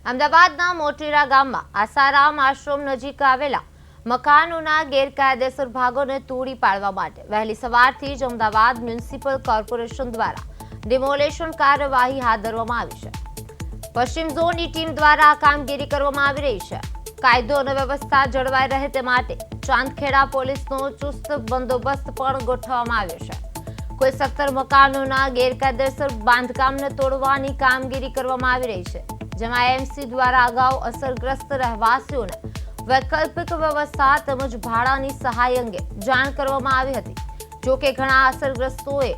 અમદાવાદના મોટેરા ગામમાં આસારામ આશ્રમ નજીક આવેલા મકાનોના ગેરકાયદેસર ભાગોને તોડી પાડવા માટે વહેલી સવારથી જ અમદાવાદ મ્યુનિસિપલ કોર્પોરેશન દ્વારા ડિમોલેશન કાર્યવાહી હાથ ધરવામાં આવી છે. પશ્ચિમ ઝોનની ટીમ દ્વારા આ કામગીરી કરવામાં આવી રહી છે. કાયદો અને વ્યવસ્થા જળવાઈ રહે તે માટે ચાંદખેડા પોલીસનો ચુસ્ત બંદોબસ્ત પણ ગોઠવવામાં આવ્યો છે. કોઈ 17 મકાનોના ગેરકાયદેસર બાંધકામને તોડવાની કામગીરી કરવામાં આવી રહી છે, જેમાં એએમસી દ્વારા અગાઉ અસરગ્રસ્ત રહેવાસીઓને વૈકલ્પિક વ્યવસ્થા તેમજ ભાડાની સહાય અંગે જાણ કરવામાં આવી હતી. જોકે ઘણા અસરગ્રસ્તોએ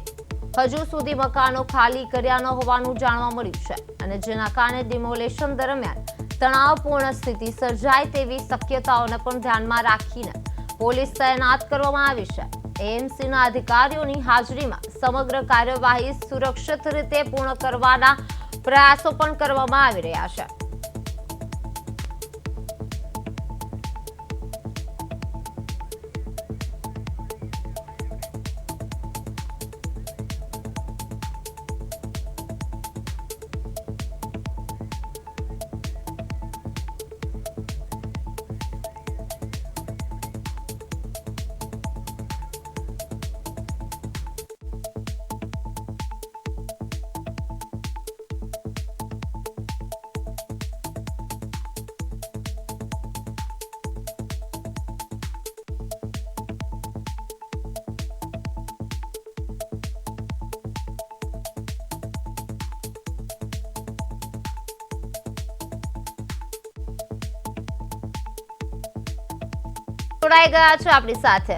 હજુ સુધી મકાનો ખાલી કર્યા ન હોવાનું જાણવા મળ્યું છે અને જેના કારણે ડિમોલેશન દરમિયાન તણાવપૂર્ણ સ્થિતિ સર્જાય તેવી શક્યતાઓને પણ ધ્યાનમાં રાખીને પોલીસ તૈનાત કરવામાં આવી છે. એએમસીના અધિકારીઓની હાજરીમાં સમગ્ર કાર્યવાહી સુરક્ષિત રીતે પૂર્ણ કરવાના પ્રયાસો પણ કરવામાં આવી રહ્યા છે. જોડાઈ ગયા છો આપણી સાથે.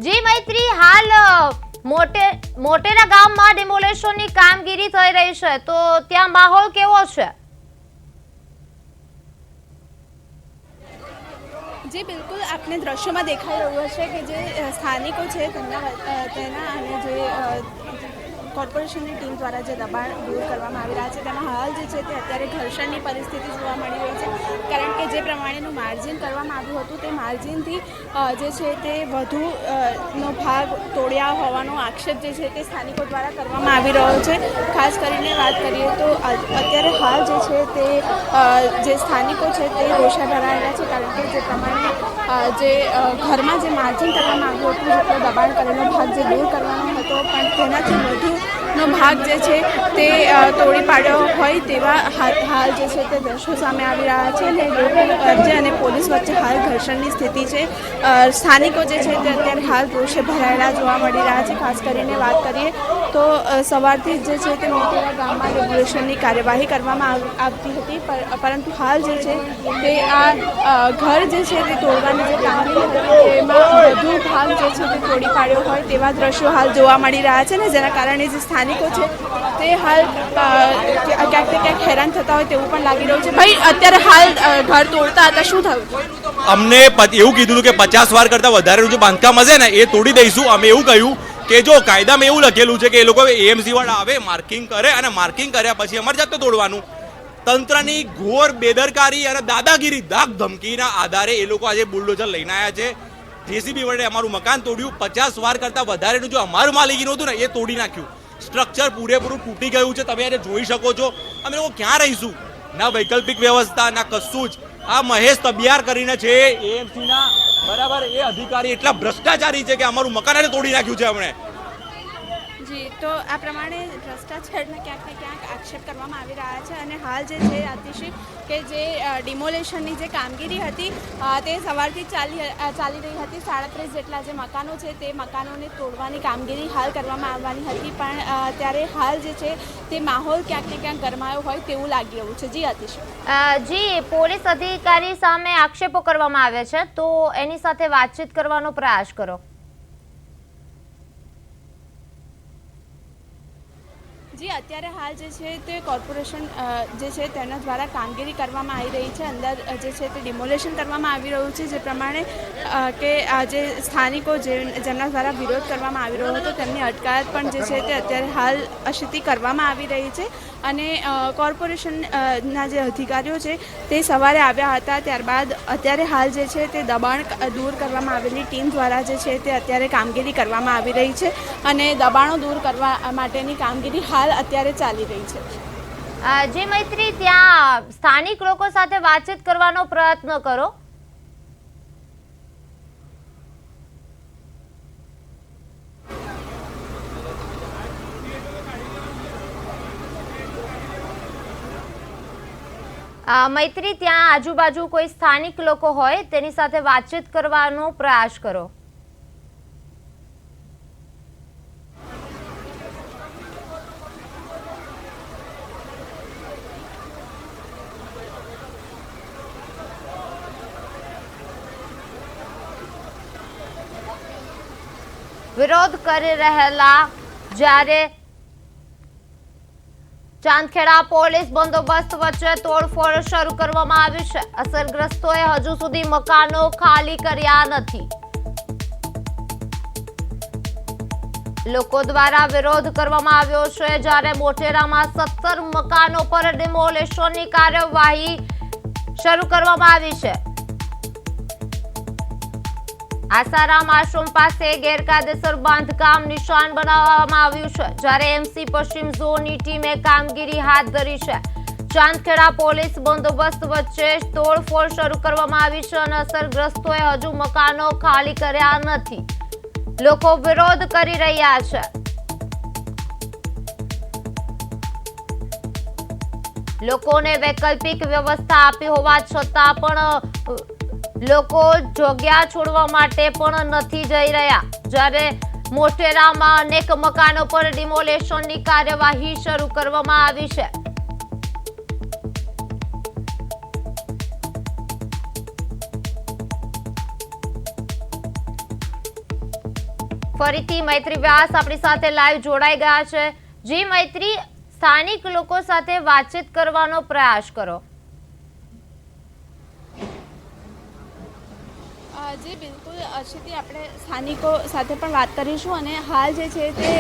જી મૈત્રી, હાલ મોટેરા ગામમાં ડિમોલેશનની કામગીરી થઈ રહી છે, તો ત્યાં માહોલ કેવો છે? જી બિલકુલ, આપને દ્રશ્યમાં દેખાઈ રહ્યું હશે કે જે સ્થાનિકો છે તેના અને જે કોર્પોરેશનની ટીમ દ્વારા જે દબાણ દૂર કરવામાં આવી રહ્યા છે તેમાં હાલ જે છે તે અત્યારે ઘર્ષણની પરિસ્થિતિ જોવા મળી રહી છે, કારણ કે જે પ્રમાણેનું માર્જિન કરવામાં આવ્યું હતું તે માર્જિનથી જે છે તે વધુનો ભાગ તોડ્યા હોવાનો આક્ષેપ જે છે તે સ્થાનિકો દ્વારા કરવામાં આવી રહ્યો છે. ખાસ કરીને વાત કરીએ તો અત્યારે હાલ જે છે તે જે સ્થાનિકો છે તે રોષે ભરાયેલા છે, કારણ કે જે પ્રમાણે જે ઘરમાં જે માર્જિન કરવામાં આવ્યું હતું, જેટલો દબાણ કરેલો ભાગ જે દૂર કરવાનો હતો પણ તેનાથી વધુનો ભાગ જે છે તે તોડી પાડ્યો હોય તેવા હાલ જે છે તે દ્રશ્યો સામે આવી રહ્યા છે અને લોકો અને પોલીસ વચ્ચે હાલ ઘર્ષણની સ્થિતિ છે. સ્થાનિકો જે છે તે અત્યારે હાલ રોષે ભરાયેલા જોવા મળી રહ્યા છે. ખાસ કરીને વાત કરીએ તો સવારથી જે છે તે મોટેરા ગામમાં ડિમોલેશનની કાર્યવાહી કરવામાં આવતી હતી, પરંતુ હાલ જે છે તે આ ઘર જે છે તે તોડવાની જે કામગીરી હતી તેમાં વધુ ભાગ જે છે તે તોડી પાડ્યો હોય તેવા દ્રશ્યો હાલ જોવા મળી રહ્યા છે ને જેના કારણે જે સ્થાનિકો છે તે હાલ ક્યાંક ને ક્યાંક હેરાન થતા હોય તેવું પણ લાગી રહ્યું છે. ભાઈ, અત્યારે હાલ ઘર તોડતા હતા, શું થયું? અમને એવું કીધું કે 50 વાર કરતાં વધારેનું જે બાંધકામ હશે ને એ તોડી દઈશું. અમે એવું કહ્યું કે જો કાયદામાં એવું લખેલું છે કે એ લોકો એએમસી વાળા આવે, માર્કિંગ કરે અને માર્કિંગ કર્યા પછી અમારે જાતે તોડવાનું. તંત્રની ઘોર બેદરકારી અને દાદાગીરી, ધાક ધમકીના આધારે એ લોકો આજે બુલડોઝર લઈને આવ્યા છે. જેસીબી વડે અમારું મકાન તોડ્યું. 50 વાર કરતાં વધારેનું જો અમારું માલિકીનું હતું ને એ તોડી નાખ્યું. સ્ટ્રક્ચર પૂરેપૂરું તૂટી ગયું છે, તમે આજે જોઈ શકો છો. અમે લોકો ક્યાં રહીશું? ના વૈકલ્પિક વ્યવસ્થા, ના કશું જ. આ મહેશ તબિયાર કરીને છે એએમસીના, બરાબર, એ અધિકારી એટલા ભ્રષ્ટાચારી છે કે અમારું મકાન તોડી નાખ્યું છે અમને. જી, તો આ પ્રમાણે ભ્રષ્ટાચારના ક્યાંક ને ક્યાંક આક્ષેપ કરવામાં આવી રહ્યા છે અને હાલ જે છે અતિશય કે જે ડિમોલેશનની જે કામગીરી હતી તે સવારથી ચાલી રહી હતી. 37 જેટલા જે મકાનો છે તે મકાનોને તોડવાની કામગીરી હાલ કરવામાં આવવાની હતી, પણ ત્યારે હાલ જે છે તે માહોલ ક્યાંક ને ક્યાંક ગરમાયો હોય તેવું લાગી રહ્યું છે. જી અતિશય. જી, પોલીસ અધિકારી સામે આક્ષેપો કરવામાં આવે છે, તો એની સાથે વાતચીત કરવાનો પ્રયાસ કરો. જી અત્યારે હાલ જે છે તે કોર્પોરેશન જે છે તેના દ્વારા કામગીરી કરવામાં આવી રહી છે. અંદર જે છે તે ડિમોલેશન કરવામાં આવી રહ્યું છે, જે પ્રમાણે કે આ જે સ્થાનિકો જેમના દ્વારા વિરોધ કરવામાં આવી રહ્યો હતો તેમની અટકાયત પણ જે છે તે અત્યારે હાલ અશિતિ કરવામાં આવી રહી છે. અને કોર્પોરેશનના જે અધિકારીઓ છે તે સવારે આવ્યા હતા, ત્યારબાદ અત્યારે હાલ જે છે તે દબાણ દૂર કરવામાં આવેલી ટીમ દ્વારા જે છે તે અત્યારે કામગીરી કરવામાં આવી રહી છે અને દબાણો દૂર કરવા માટેની કામગીરી હાલ અત્યારે ચાલી રહી છે. જે મૈત્રી, ત્યાં સ્થાનિક લોકો સાથે વાતચીત કરવાનો પ્રયત્ન કરો. મૈત્રી, ત્યાં આજુબાજુ કોઈ સ્થાનિક લોકો હોય તેની સાથે વાતચીત કરવાનો પ્રયાસ કરો. વિરોધ કરી રહેલા જ્યારે ચાંદખેડા પોલીસ બંદોબસ્ત વચ્ચે તોડફોડ શરૂ કરવામાં આવી છે. અસરગ્રસ્તોએ હજુ સુધી મકાનો ખાલી કર્યા નથી. લોકો દ્વારા વિરોધ કરવામાં આવ્યો છે, જ્યારે મોટેરામાં 17 મકાનો પર ડિમોલેશનની કાર્યવાહી શરૂ કરવામાં આવી છે. આસારામ આશ્રમ પાસે ગેરકાયદેસર બાંધકામ નિશાન બનાવવામાં આવ્યું છે, જ્યારે એમસી પશ્ચિમ ઝોનની ટીમે કામગીરી હાથ ધરી છે. ચાંદખેડા પોલીસ બંદોબસ્ત વચ્ચે તોડફોડ શરૂ કરવામાં આવી છે અને અસરગ્રસ્તોએ હજુ મકાનો ખાલી કર્યા નથી. લોકો વિરોધ કરી રહ્યા છે. લોકોને વૈકલ્પિક વ્યવસ્થા આપી હોવા છતાં પણ લોકો જગ્યા છોડવા માટે પણ નથી જઈ રહ્યા. જ્યારે મોટેરામાં અનેક મકાનો પર ડિમોલેશનની કાર્યવાહી શરૂ કરવામાં આવી છે. ફરીથી મૈત્રી વ્યાસ આપણી સાથે લાઈવ જોડાઈ ગયા છે. જી મૈત્રી, સ્થાનિક લોકો સાથે વાતચીત કરવાનો પ્રયાસ કરો. જી બિલકુલ અશિતિ, આપણે સ્થાનિકો સાથે પણ વાત કરીશું અને હાલ જે છે તે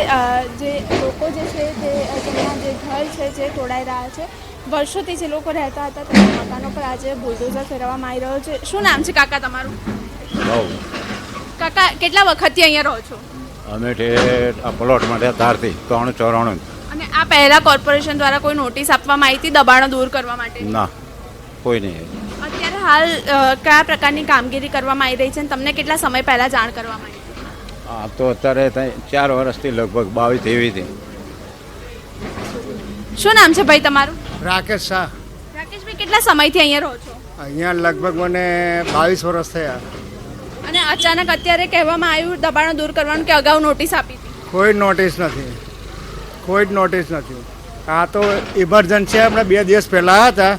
જે લોકો જે છે તે તેમના જે ઘર છે જે તોડાઈ રહ્યા છે. વર્ષોથી જે લોકો રહેતા હતા તેમના મકાનો પર આજે બુલડોઝર ફેરવવામાં આવી રહ્યો છે. શું નામ છે કાકા તમારું? કાકા, કેટલા વખતથી અહીંયા રહો છો? અમે આ પ્લોટમાં રહ્યા તારથી 394. અને આ પહેલા કોર્પોરેશન દ્વારા કોઈ નોટિસ આપવામાં આવી હતી દબાણો દૂર કરવા માટે? ના, કોઈ નહીં. અત્યારે હાલ કયા પ્રકારની કામગીરી કરવામાં આવી રહી છે અને તમને કેટલા સમય પહેલા જાણ કરવામાં આવી? આ તો અત્યારે 4 વર્ષથી લગભગ 22-23 થી. શું નામ છે ભાઈ તમારું? રાકેશ શાહ. રાકેશભાઈ, કેટલા સમયથી અહીંયા રહો છો? અહીંયા લગભગ મને 22 વર્ષ થયા. અને અચાનક અત્યારે કહેવામાં આવ્યું દબાણો દૂર કરવાનું, કે અગાઉ નોટિસ આપી હતી? કોઈ નોટિસ નથી, કોઈ જ નોટિસ નથી. આ તો ઇમરજન્સી આપણે 2 દિવસ પહેલાં હતા,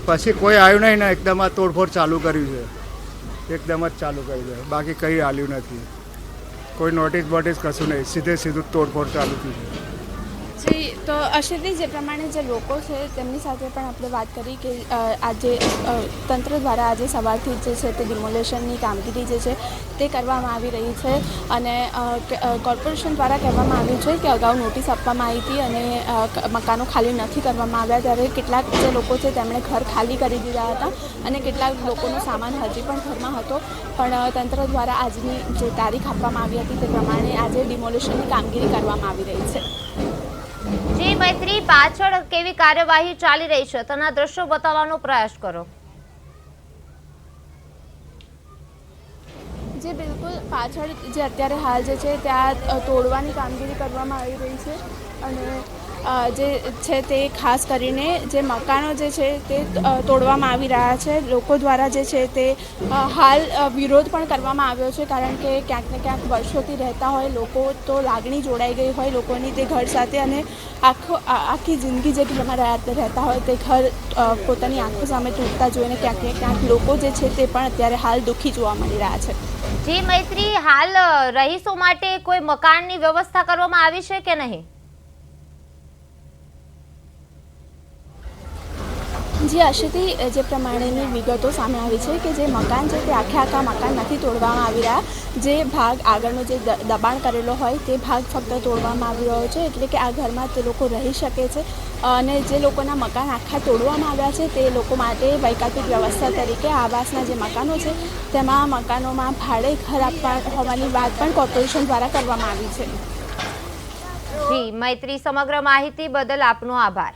પછી કોઈ આવ્યું નહીં ને એકદમ આ તોડફોડ ચાલુ કર્યું છે. એકદમ જ ચાલુ કર્યું છે, બાકી કંઈ હાલ્યું નથી. કોઈ નોટિસ બોટિસ કશું નહીં, સીધું તોડફોડ ચાલુ થયું છે. જી, તો અશિતિ, જે પ્રમાણે જે લોકો છે તેમની સાથે પણ આપણે વાત કરી કે આજે તંત્ર દ્વારા આજે સવારથી જે છે તે ડિમોલેશનની કામગીરી જે છે તે કરવામાં આવી રહી છે અને કોર્પોરેશન દ્વારા કહેવામાં આવ્યું છે કે અગાઉ નોટિસ આપવામાં આવી હતી અને મકાનો ખાલી નથી કરવામાં આવ્યા. ત્યારે કેટલાક જે લોકો છે તેમણે ઘર ખાલી કરી દીધા હતા અને કેટલાક લોકોનો સામાન હજી પણ ઘરમાં હતો, પણ તંત્ર દ્વારા આજની જે તારીખ આપવામાં આવી હતી તે પ્રમાણે આજે ડિમોલેશનની કામગીરી કરવામાં આવી રહી છે. જી મૈત્રી, પાછળ કેવી કાર્યવાહી ચાલી રહી છે તેના દ્રશ્યો બતાવવાનો પ્રયાસ કરો. જે બિલકુલ પાછળ જે અત્યારે હાલ જે છે ત્યાં તોડવાની કામગીરી કરવામાં આવી રહી છે અને જે છે તે ખાસ કરીને જે મકાનો જે છે તે તોડવામાં આવી રહ્યા છે. લોકો દ્વારા જે છે તે હાલ વિરોધ પણ કરવામાં આવ્યો છે, કારણ કે ક્યાંક ને ક્યાંક વર્ષોથી રહેતા હોય લોકો, તો લાગણી જોડાઈ ગઈ હોય લોકોની તે ઘર સાથે અને આખી જિંદગી જે ઘરમાં રહેતા હોય તે ઘર પોતાની આંખો સામે તૂટતા જોઈને ક્યાંક ને ક્યાંક લોકો જે છે તે પણ અત્યારે હાલ દુઃખી જોવા મળી રહ્યા છે. જી મૈત્રી, હાલ રહીશો માટે કોઈ મકાનની વ્યવસ્થા કરવામાં આવી છે કે નહીં? જે હશેથી જે પ્રમાણેની વિગતો સામે આવી છે કે જે મકાન છે તે આખા મકાન નથી તોડવામાં આવી રહ્યા, જે ભાગ આગળનો જે દબાણ કરેલો હોય તે ભાગ ફક્ત તોડવામાં આવી રહ્યો છે, એટલે કે આ ઘરમાં તે લોકો રહી શકે છે. અને જે લોકોના મકાન આખા તોડવામાં આવ્યા છે તે લોકો માટે વૈકલ્પિક વ્યવસ્થા તરીકે આવાસના જે મકાનો છે તેમાં મકાનોમાં ભાડે ઘર આપવા હોવાની વાત પણ કોર્પોરેશન દ્વારા કરવામાં આવી છે. જી મૈત્રી, સમગ્ર માહિતી બદલ આપનો આભાર.